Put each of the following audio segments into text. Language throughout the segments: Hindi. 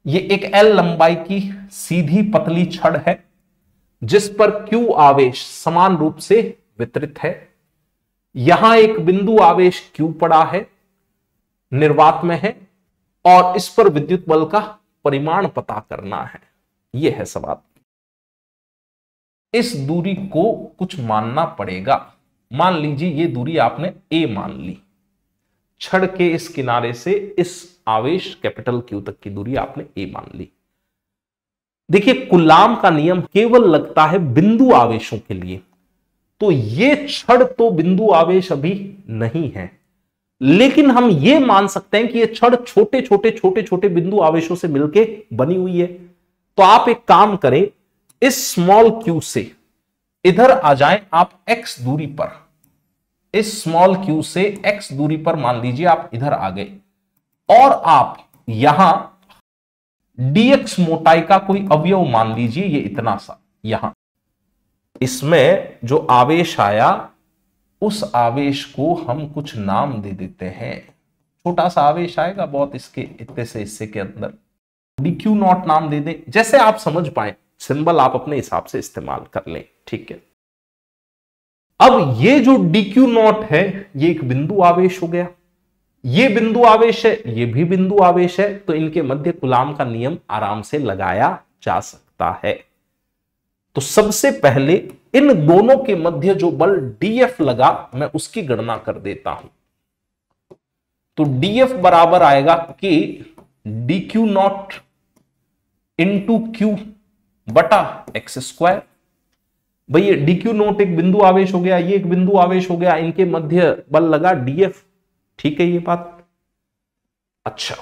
ये एक L लंबाई की सीधी पतली छड़ है जिस पर Q आवेश समान रूप से वितरित है। यहां एक बिंदु आवेश Q पड़ा है, निर्वात में है, और इस पर विद्युत बल का परिमाण पता करना है। यह है सवाल। इस दूरी को कुछ मानना पड़ेगा। मान लीजिए ये दूरी आपने A मान ली। छड़ के इस किनारे से इस आवेश कैपिटल Q तक की दूरी आपने A मान ली। देखिए, कूलाम का नियम केवल लगता है बिंदु आवेशों के लिए, तो ये छड़ तो बिंदु आवेश अभी नहीं है, लेकिन हम ये मान सकते हैं कि ये छड़ छोटे छोटे छोटे छोटे बिंदु आवेशों से मिलके बनी हुई है। तो आप एक काम करें, इस स्मॉल q से इधर आ जाएं आप x दूरी पर। इस स्मॉल q से x दूरी पर मान लीजिए आप इधर आ गए, और आप यहां dx मोटाई का कोई अवयव मान लीजिए, ये इतना सा। यहां इसमें जो आवेश आया उस आवेश को हम कुछ नाम दे देते हैं। छोटा सा आवेश आएगा बहुत, इसके इतने से हिस्से के अंदर dq नॉट नाम दे दें। जैसे आप समझ पाए, सिंबल आप अपने हिसाब से इस्तेमाल कर लें, ठीक है। अब ये जो dq नॉट है ये एक बिंदु आवेश हो गया, ये बिंदु आवेश है, ये भी बिंदु आवेश है, तो इनके मध्य कूलाम का नियम आराम से लगाया जा सकता है। तो सबसे पहले इन दोनों के मध्य जो बल dF लगा मैं उसकी गणना कर देता हूं। तो dF बराबर आएगा कि dq नॉट इंटू Q बटा x स्क्वायर। भाई ये dq नॉट एक बिंदु आवेश हो गया, ये एक बिंदु आवेश हो गया, इनके मध्य बल लगा dF। ठीक है ये बात। अच्छा,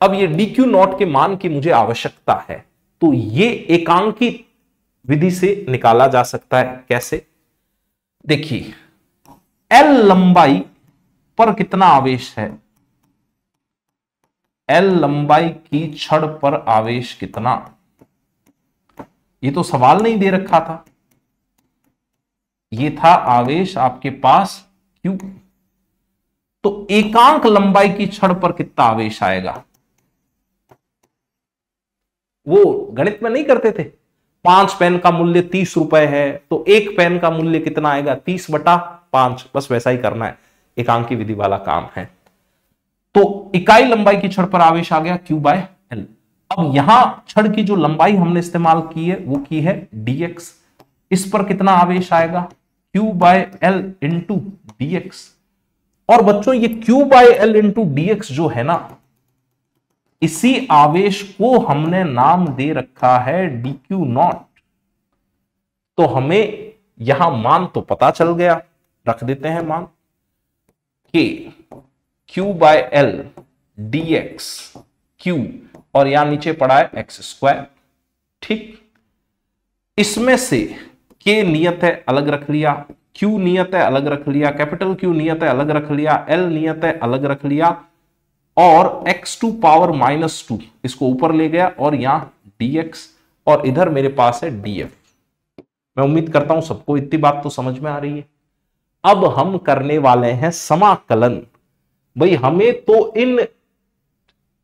अब ये dq नॉट के मान की मुझे आवश्यकता है, तो ये एकांकी विधि से निकाला जा सकता है। कैसे? देखिए, L लंबाई पर कितना आवेश है, L लंबाई की छड़ पर आवेश कितना, ये तो सवाल नहीं दे रखा था, ये था आवेश आपके पास Q। तो एकांक लंबाई की छड़ पर कितना आवेश आएगा, वो गणित में नहीं करते थे, 5 पेन का मूल्य 30 रुपए है, तो 1 पेन का मूल्य कितना आएगा, 30/5। बस वैसा ही करना है, एकांकी विधि वाला काम है। तो इकाई लंबाई की छड़ पर आवेश आ गया Q/L। अब यहां छड़ की जो लंबाई हमने इस्तेमाल की है वो की है dx। इस पर कितना आवेश आएगा, Q/L इंटू dx। और बच्चों ये Q/L इंटू dx जो है ना, इसी आवेश को हमने नाम दे रखा है dq नॉट। तो हमें यहां मान तो पता चल गया, रख देते हैं मान कि Q/L dx Q, और यहां नीचे पड़ा है x स्क्वायर। ठीक, इसमें से K नियत है अलग रख लिया, Q नियत है अलग रख लिया, कैपिटल Q नियत है अलग रख लिया, L नियत है अलग रख लिया, और x⁻² इसको ऊपर ले गया, और यहां dx, और इधर मेरे पास है df। मैं उम्मीद करता हूं सबको इतनी बात तो समझ में आ रही है। अब हम करने वाले हैं समाकलन। भाई हमें तो इन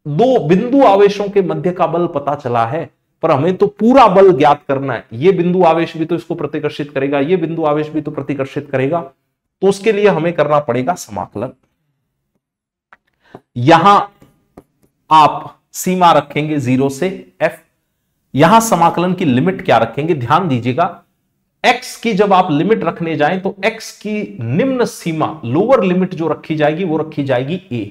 दो बिंदु आवेशों के मध्य का बल पता चला है, पर हमें तो पूरा बल ज्ञात करना है। ये बिंदु आवेश भी तो इसको प्रतिकर्षित करेगा, ये बिंदु आवेश भी तो प्रतिकर्षित करेगा, तो उसके लिए हमें करना पड़ेगा समाकलन। यहां आप सीमा रखेंगे 0 से f। यहां समाकलन की लिमिट क्या रखेंगे, ध्यान दीजिएगा। x की जब आप लिमिट रखने जाएं तो x की निम्न सीमा, लोअर लिमिट जो रखी जाएगी वो रखी जाएगी a।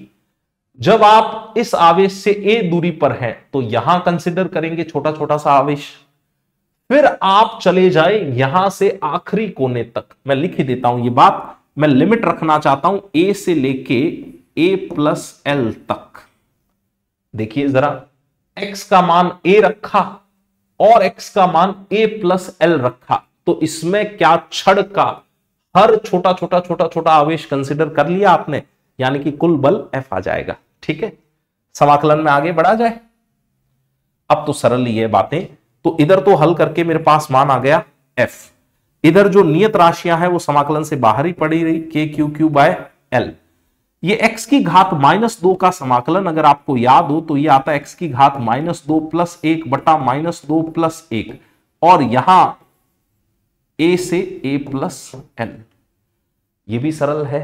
जब आप इस आवेश से a दूरी पर हैं तो यहां कंसिडर करेंगे छोटा छोटा सा आवेश। फिर आप चले जाए यहां से आखिरी कोने तक, मैं लिख ही देता हूं ये बात, मैं लिमिट रखना चाहता हूं a से लेके a+L तक। देखिए जरा, x का मान a रखा और x का मान a+L रखा, तो इसमें क्या छड़ का हर छोटा छोटा छोटा छोटा आवेश कंसिडर कर लिया आपने, यानी कि कुल बल F आ जाएगा। ठीक है, समाकलन में आगे बढ़ा जाए। अब तो सरल ही है बातें। तो इधर तो हल करके मेरे पास मान आ गया F। इधर जो नियत राशियां हैं वो समाकलन से बाहर ही पड़ी रही, KQQ/L। ये x की घात -2 का समाकलन अगर आपको याद हो तो ये आता है x की घात -2 प्लस 1 बटा -2 प्लस 1, और यहां a से a प्लस l। ये भी सरल है।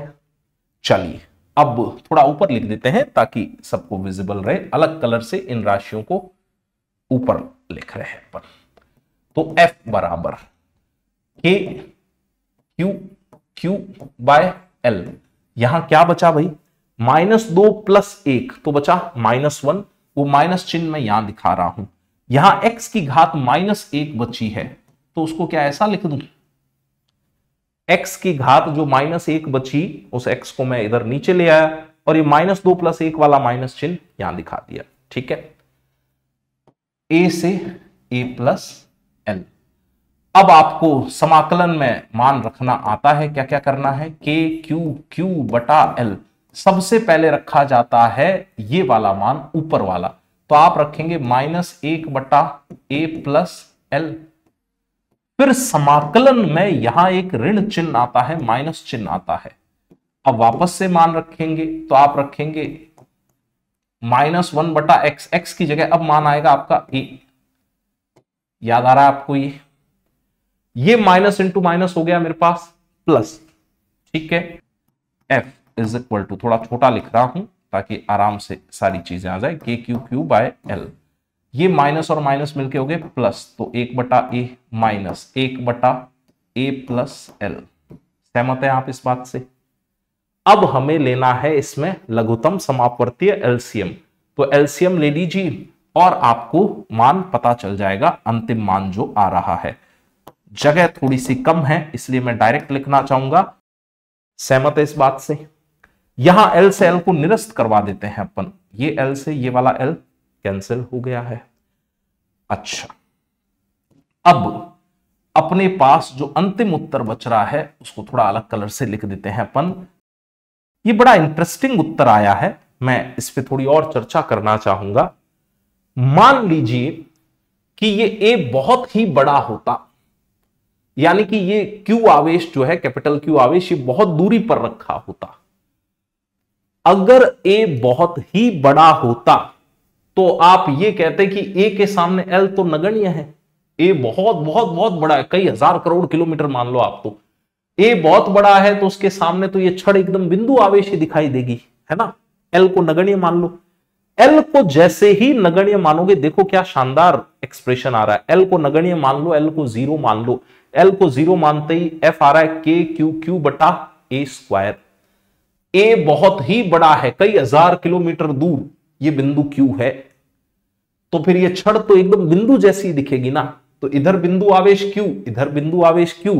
चलिए अब थोड़ा ऊपर लिख देते हैं ताकि सबको विजिबल रहे, अलग कलर से इन राशियों को ऊपर लिख रहे हैं अपन। तो f बराबर k q बाय l। यहां क्या बचा भाई, -2 प्लस 1 तो बचा -1, वो माइनस चिन्ह मैं यहां दिखा रहा हूं। यहां x की घात -1 बची है तो उसको क्या ऐसा लिख दूं, x की घात जो -1 बची उस x को मैं इधर नीचे ले आया और ये -2 प्लस 1 वाला माइनस चिन्ह यहां दिखा दिया। ठीक है, a से a प्लस l। अब आपको समाकलन में मान रखना आता है, क्या क्या करना है, k q बटा l। सबसे पहले रखा जाता है ये वाला मान ऊपर वाला, तो आप रखेंगे -1 बटा a प्लस l। फिर समाकलन में यहां एक ऋण चिन्ह आता है, माइनस चिन्ह आता है। अब वापस से मान रखेंगे तो आप रखेंगे -1 बटा x, x की जगह अब मान आएगा आपका a। याद आ रहा है आपको, ये माइनस इंटू माइनस हो गया मेरे पास प्लस। ठीक है, f इज इक्वल टू, थोड़ा छोटा लिख रहा हूं ताकि आराम से सारी चीजें आ जाए, k q बाय l। ये माइनस और माइनस मिलके हो गए प्लस, तो 1 बटा a माइनस 1 बटा a प्लस l। सहमत है आप इस बात से? अब हमें लेना है इसमें लघुत्तम समापवर्तीय एलसीएम, तो एलसीएम ले लीजिए और आपको मान पता चल जाएगा, अंतिम मान जो आ रहा है। जगह थोड़ी सी कम है इसलिए मैं डायरेक्ट लिखना चाहूंगा। सहमत है इस बात से? यहां L से L को निरस्त करवा देते हैं अपन, ये L से ये वाला L कैंसिल हो गया है। अच्छा, अब अपने पास जो अंतिम उत्तर बच रहा है उसको थोड़ा अलग कलर से लिख देते हैं अपन। ये बड़ा इंटरेस्टिंग उत्तर आया है, मैं इस पे थोड़ी और चर्चा करना चाहूंगा। मान लीजिए कि ये A बहुत ही बड़ा होता, यानी कि ये Q आवेश जो है, कैपिटल Q आवेश, ये बहुत दूरी पर रखा होता। अगर A बहुत ही बड़ा होता तो आप ये कहते कि A के सामने L तो नगण्य है। A बहुत बहुत बहुत बड़ा है, कई हजार करोड़ किलोमीटर मान लो आप, तो A बहुत बड़ा है तो उसके सामने तो ये छड़ एकदम बिंदु आवेश ही दिखाई देगी, है ना। L को नगण्य मान लो। L को जैसे ही नगण्य मानोगे, देखो क्या शानदार एक्सप्रेशन आ रहा है। L को नगण्य मान लो, L को 0 मान लो। L को 0 मानते ही F आ रहा है k q बटा a स्क्वायर। A बहुत ही बड़ा है, कई हजार किलोमीटर दूर ये बिंदु Q है, तो फिर ये छड़ तो एकदम बिंदु जैसी दिखेगी ना। तो इधर बिंदु आवेश Q, इधर बिंदु आवेश Q,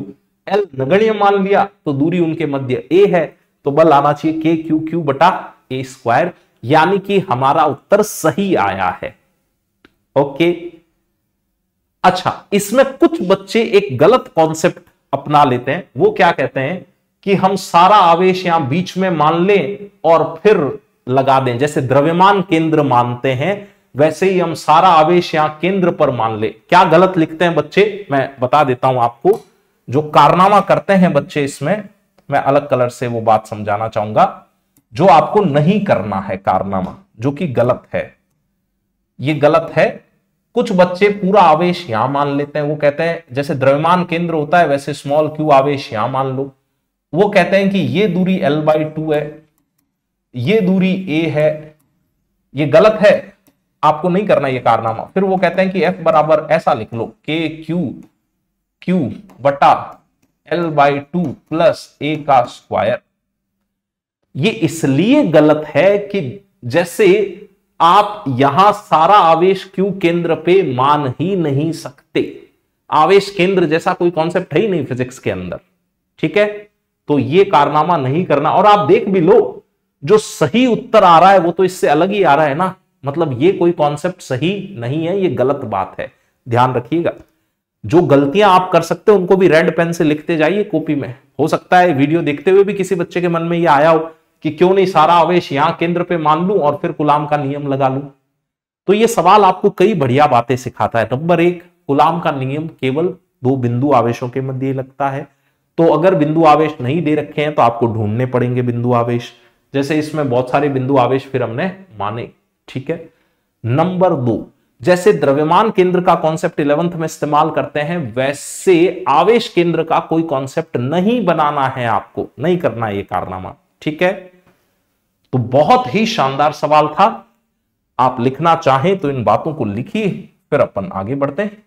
L नगण्य मान लिया तो दूरी उनके मध्य A है, तो बल आना चाहिए k q बटा a स्क्वायर, यानी कि हमारा उत्तर सही आया है। ओके। अच्छा, इसमें कुछ बच्चे एक गलत कॉन्सेप्ट अपना लेते हैं। वो क्या कहते हैं कि हम सारा आवेश यहां बीच में मान लें और फिर लगा दें, जैसे द्रव्यमान केंद्र मानते हैं वैसे ही हम सारा आवेश यहां केंद्र पर मान ले। क्या गलत लिखते हैं बच्चे, मैं बता देता हूं आपको। जो कारनामा करते हैं बच्चे, इसमें मैं अलग कलर से वो बात समझाना चाहूंगा जो आपको नहीं करना है, कारनामा जो कि गलत है। ये गलत है। कुछ बच्चे पूरा आवेश यहां मान लेते हैं। वो कहते हैं जैसे द्रव्यमान केंद्र होता है वैसे स्मॉल q आवेश यहां मान लो। वो कहते हैं कि ये दूरी L/2 है, ये दूरी a है। ये गलत है, आपको नहीं करना ये कारनामा। फिर वो कहते हैं कि F बराबर ऐसा लिख लो k q बटा L/2 प्लस a का स्क्वायर। ये इसलिए गलत है कि जैसे आप यहां सारा आवेश Q केंद्र पे मान ही नहीं सकते। आवेश केंद्र जैसा कोई कॉन्सेप्ट है ही नहीं फिजिक्स के अंदर, ठीक है। तो ये कारनामा नहीं करना। और आप देख भी लो, जो सही उत्तर आ रहा है वो तो इससे अलग ही आ रहा है ना, मतलब ये कोई कॉन्सेप्ट सही नहीं है, ये गलत बात है, ध्यान रखिएगा। जो गलतियां आप कर सकते हो उनको भी रेड पेन से लिखते जाइए कॉपी में। हो सकता है वीडियो देखते हुए भी किसी बच्चे के मन में ये आया हो कि क्यों नहीं सारा आवेश यहां केंद्र पे मान लूं और फिर कूलाम का नियम लगा लूं। तो ये सवाल आपको कई बढ़िया बातें सिखाता है। नंबर 1, कूलाम का नियम केवल 2 बिंदु आवेशों के मध्य लगता है। तो अगर बिंदु आवेश नहीं दे रखे हैं तो आपको ढूंढने पड़ेंगे बिंदु आवेश। जैसे इसमें बहुत सारे बिंदु आवेश फिर हमने माने, ठीक है। नंबर 2, जैसे द्रव्यमान केंद्र का कॉन्सेप्ट 11th में इस्तेमाल करते हैं, वैसे आवेश केंद्र का कोई कॉन्सेप्ट नहीं बनाना है, आपको नहीं करना है ये कारनामा, ठीक है। तो बहुत ही शानदार सवाल था। आप लिखना चाहें तो इन बातों को लिखिए, फिर अपन आगे बढ़ते हैं।